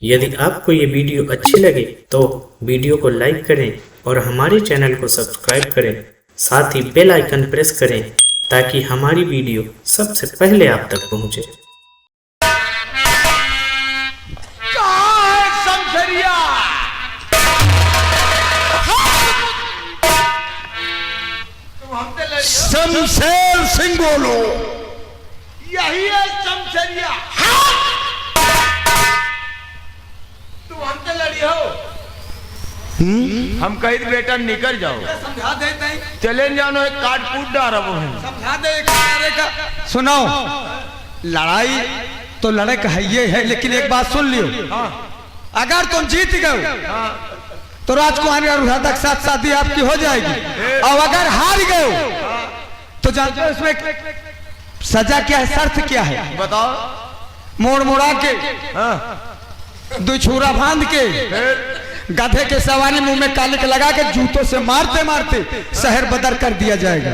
यदि आपको ये वीडियो अच्छी लगे तो वीडियो को लाइक करें और हमारे चैनल को सब्सक्राइब करें, साथ ही बेल आइकन प्रेस करें ताकि हमारी वीडियो सबसे पहले आप तक पहुंचे। शमशेर सिंह बोलो, यही है शमशेरिया। तुम हमसे लड़ी हो। हम कहीं बेटा निकल जाओ, समझा देते हैं। चले जानो एक काट कूट डारा वो है। समझा दे का। सुनो, लड़ाई तो लड़े का ये है, लेकिन एक बात सुन लियो। अगर तुम जीत गए तो राजकुमारी और राधा के साथ शादी आपकी हो जाएगी, और अगर हार गए तो जानते हो इसमें सजा क्या है, शर्त क्या है? बताओ। मोड़ मोड़ा के दो छुरा बांध के गधे के सवारी मुंह में कालिक लगा के जूतों से मारते मारते शहर बदर कर दिया जाएगा।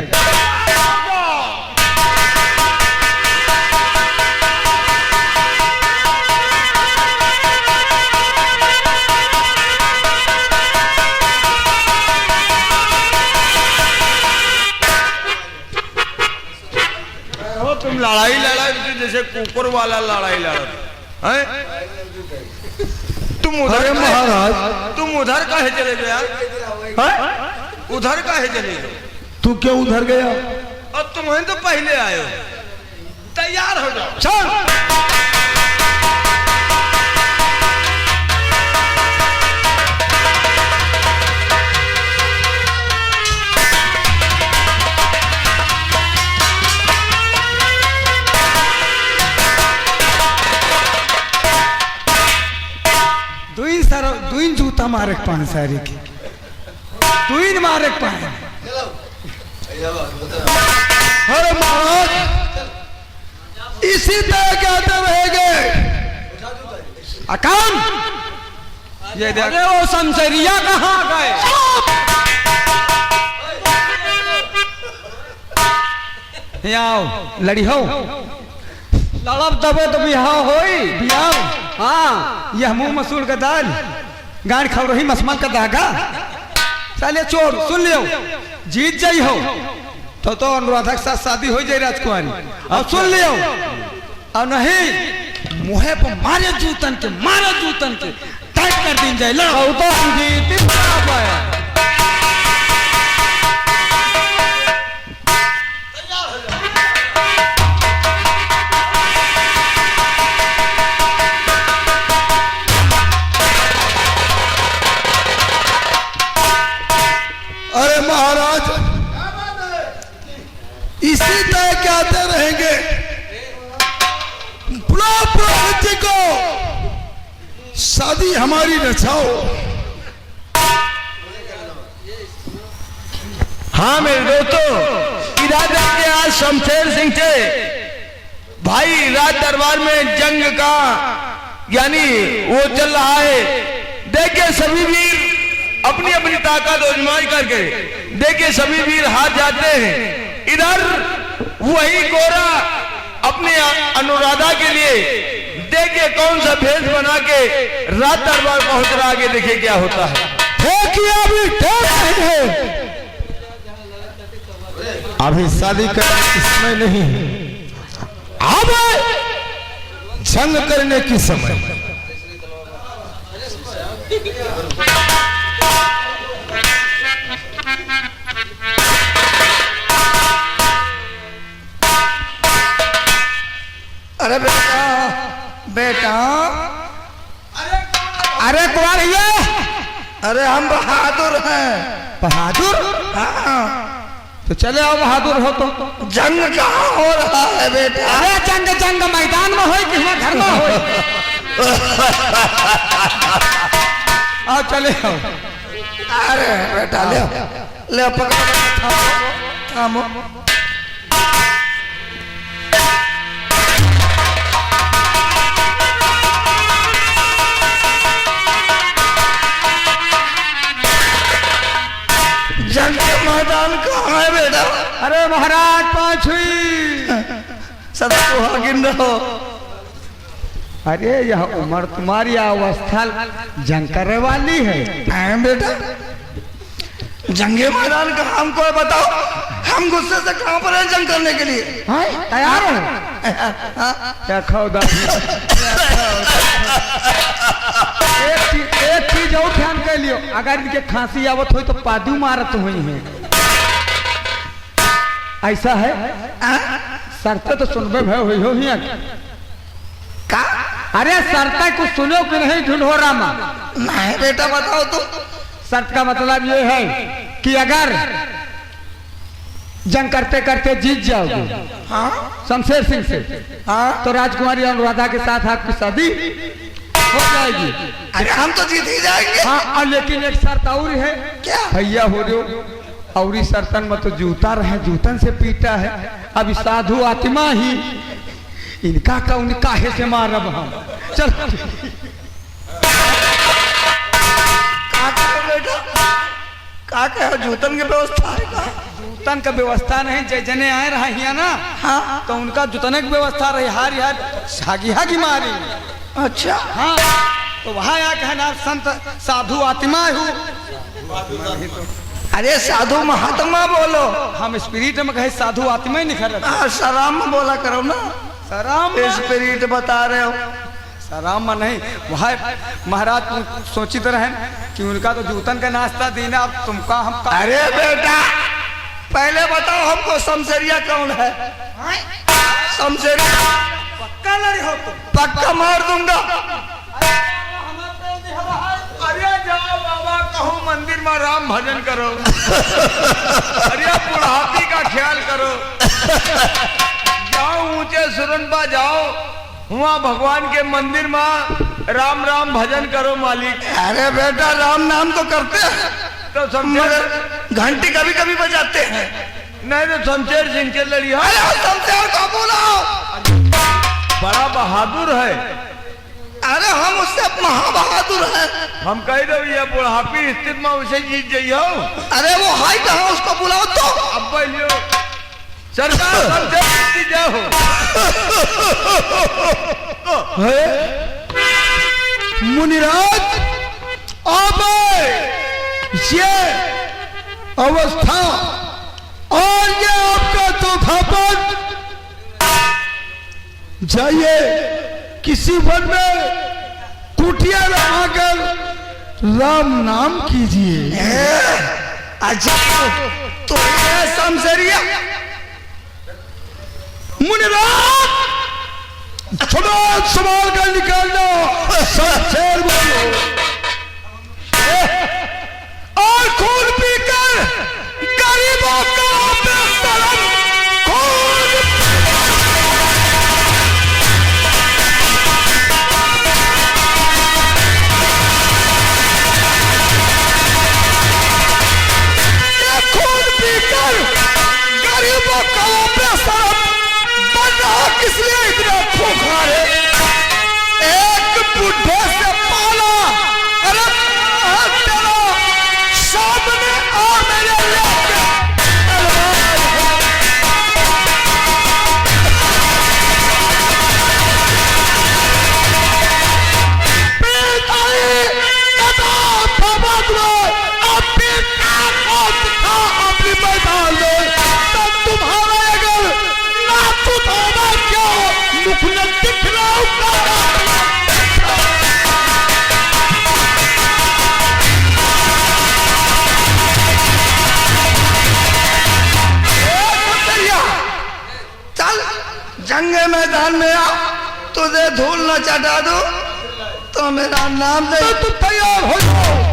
तुम लड़ाई लड़ा जैसे कुकुर वाला लड़ाई लड़ा है। तुम उधर महाराज, तुम उधर काहे चले गए यार? उधर काहे चले गए? तू क्यों उधर गया? और तुम्हें तो पहले आए हो। तैयार हो जाओ, चल। दुइन जूता मारे पान सारी की दुइन मारे पान। अरे महाराज, इसी तरह कहते रहेंगे। अकान ये देख, वो शमशेरिया कहाँ गए? यहाँ लड़ी हो, लड़ब दबे तो बिहाव होई। बिहाव हाँ, यह मुंह मसूर का दाल गाड़ खा रही मसमल का धागा। चलिए चोर सुन लियो, जीत जाई हो तो अनुराधा के साथ शादी हो जाए राजकुमारी। अब सुन लियो, और नहीं मुहे पर मारे जूतन के टाइट कर दिन जाए। लड़ो तो हम जीत पाए। अरे महाराज, इसी तरह कहते रहेंगे। राज्य को शादी हमारी रचाओ। हाँ मेरे दोस्तों, इरादा के आज शमशेर सिंह थे भाई। राज दरबार में जंग का यानी वो चल रहा है। देखिए सभी वीर अपनी अपनी ताकत आजमाई करके देखिए सभी वीर हार जाते हैं। इधर वही गोरा अपने अनुराधा के लिए देखिए कौन सा भेष बना के राज दरबार पहुंच रहा। आगे देखिए क्या होता है। अभी शादी करने की समय नहीं, अब जंग करने की समय। अरे बेटा अरे कौन है ये? अरे हम बहादुर हैं। बहादुर? हाँ। तो चले आओ, बहादुर हो तो। जंग कहाँ हो रहा है बेटा? अरे जंग मैदान में हो कि घर में हो? आओ चले आओ। अरे बेटा ले पकड़ थामो। जंग के मैदान कहाँ है बेटा? अरे महाराज पाँच हुई सदा सुहागिन रहो। अरे यह उम्र तुम्हारी अवस्था जंग करने वाली है। बेटा जंगे मैदान का हमको बताओ, हम गुस्से से कहां पर हैं जंग करने के लिए? तैयार हो? क्या खाओ एक चीज और ध्यान कर लियो, अगर इनके खांसी आवत हो तो पादू मारत हुई है। ऐसा है सरते तो सुनबे भय हुई हो ही का? अरे सरता कुछ सुनो कि नहीं ढूंढो रामा? नहीं बेटा बताओ तो। शर्त का मतलब ये है कि अगर जंग करते करते जीत जाओगे हाँ शमशेर सिंह से, हाँ तो राजकुमारी अनुराधा के साथ आपकी शादी हो जाएगी। अरे हम तो जीत ही जाएंगे। हाँ और लेकिन एक शर्त और है। क्या? भैया हो रहे हो और इस सर्तन में तो जूता रहे, जूतन से पीटा है। अभी साधु आत्मा ही इनका का उनका है से मारब हम। चल का कहो जूतन की व्यवस्था है का? जूतन का व्यवस्था नहीं, जने आए रहा हिया ना हाँ तो उनका जूतने की व्यवस्था रही। हार यार हागी हागी मारी। अच्छा हाँ तो वहाँ यहाँ कहना संत साधु आत्मा हूँ। अरे साधु महात्मा बोलो। हम स्पिरिट में कहे साधु आत्मा ही निखर रहे। हाँ सराम में बोला करो ना। सराम स्पिरिट बता रहे हो। सराम में नहीं, वहाँ महाराज सोचित रहे कि उनका तो जूतन का नाश्ता देना, अब तुमका हम का... अरे बेटा पहले बताओ हमको शमशेरिया कौन है? शमशेरिया पक्का लड़ी हो तुम? पक्का मार दूंगा। अरे जाओ बाबा कहूँ मंदिर में राम भजन करो। अरे बुढ़ापी का ख्याल करो। जाओ ऊंचे सुरन पा जाओ, वहाँ भगवान के मंदिर में राम राम भजन करो मालिक। अरे बेटा राम नाम तो करते हैं तो शमशेर घंटी कभी कभी बजाते हैं। नहीं तो शमशेर सिंह के लड़िया। शमशेर को बुलाओ, बड़ा बहादुर है। अरे हम उससे महाबहादुर हैं। हम कह दो ये बुढ़ापी स्थिति में उसे जीत जाइयो। अरे वो हाई कहाँ, उसको बुलाओ तो। अब बोलियो सरकार शमशेर जाओ। मुनिराज अब ये अवस्था और ये आपका चौथापन, जाइए किसी वन में कुटिया लगाकर राम नाम कीजिए। अच्छा तो ये शमशेरिया मुनिराज संभाल कर निकालना। शमशेर बोलो और खून पीकर गरीबों का बेशरम खून। खून पीकर गरीबों का बेशरम बन रहा किस लिए इतना खूंखार है? एक बुढ़े से पाला। अरे तेरा सामने आ मेरे लेके तलवार है। पिताई कदा फबद में अपनी ताकत था अपनी मैदान में, तब तुम्हारा अगर ना तुझाना क्या मुख न दिख रहा होगा। चल जंगे मैदान में आ, तुझे धूल न चटा दूं तो मेरा नाम दे। तू तैयार हो जाओ।